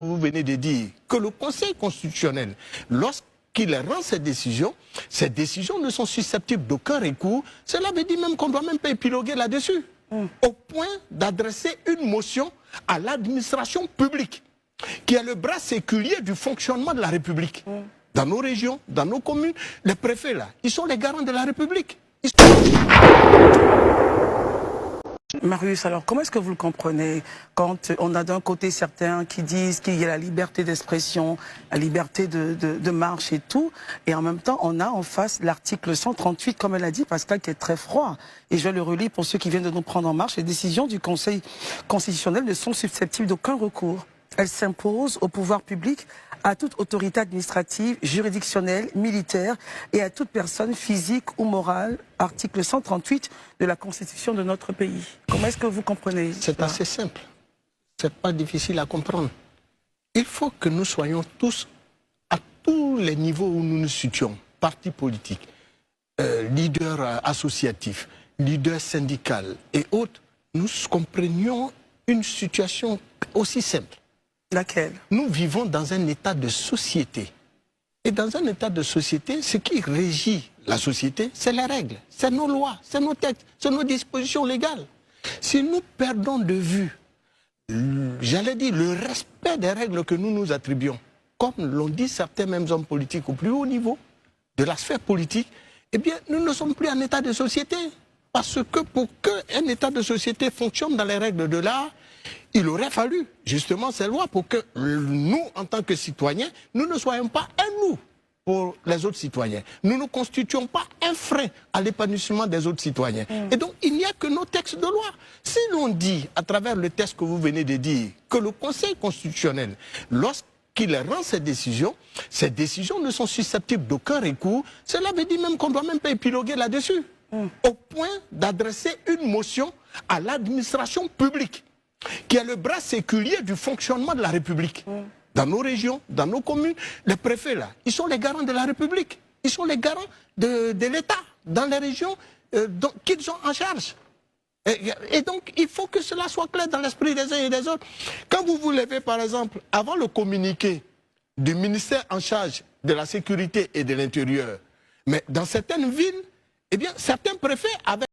Vous venez de dire que le Conseil constitutionnel, lorsqu'il rend ses décisions ne sont susceptibles d'aucun recours. Cela veut dire même qu'on ne doit même pas épiloguer là-dessus. Au point d'adresser une motion à l'administration publique, qui est le bras séculier du fonctionnement de la République. Dans nos régions, dans nos communes, les préfets là, ils sont les garants de la République. Marius, alors comment est-ce que vous le comprenez quand on a d'un côté certains qui disent qu'il y a la liberté d'expression, la liberté de marche et tout, et en même temps on a en face l'article 138, comme elle a dit Pascal, qui est très froid, et je le relis pour ceux qui viennent de nous prendre en marche. Les décisions du Conseil constitutionnel ne sont susceptibles d'aucun recours. Elles s'imposent au pouvoir public, à toute autorité administrative, juridictionnelle, militaire et à toute personne physique ou morale, article 138 de la Constitution de notre pays. Comment est-ce que vous comprenez? C'est assez simple. C'est pas difficile à comprendre. Il faut que nous soyons tous, à tous les niveaux où nous nous situons, partis politiques, leaders associatifs, leaders syndicaux et autres, nous comprenions une situation aussi simple. Laquelle? Nous vivons dans un état de société. Et dans un état de société, ce qui régit la société, c'est les règles, c'est nos lois, c'est nos textes, c'est nos dispositions légales. Si nous perdons de vue, j'allais dire, le respect des règles que nous nous attribuons, comme l'ont dit certains mêmes hommes politiques au plus haut niveau de la sphère politique, eh bien, nous ne sommes plus en état de société. Parce que pour qu'un état de société fonctionne dans les règles de l'art, il aurait fallu justement ces lois pour que nous, en tant que citoyens, nous ne soyons pas un nous pour les autres citoyens. Nous ne constituons pas un frein à l'épanouissement des autres citoyens. Et donc, il n'y a que nos textes de loi. Si l'on dit, à travers le texte que vous venez de dire, que le Conseil constitutionnel, lorsqu'il rend ses décisions ne sont susceptibles d'aucun recours, cela veut dire même qu'on ne doit même pas épiloguer là-dessus. Au point d'adresser une motion à l'administration publique, qui est le bras séculier du fonctionnement de la République. Dans nos régions, dans nos communes, les préfets là, ils sont les garants de la République. Ils sont les garants de l'État, dans les régions qu'ils ont en charge. Et donc, il faut que cela soit clair dans l'esprit des uns et des autres. Quand vous vous levez, par exemple, avant le communiqué du ministère en charge de la sécurité et de l'intérieur, mais dans certaines villes, eh bien, certains préfets avaient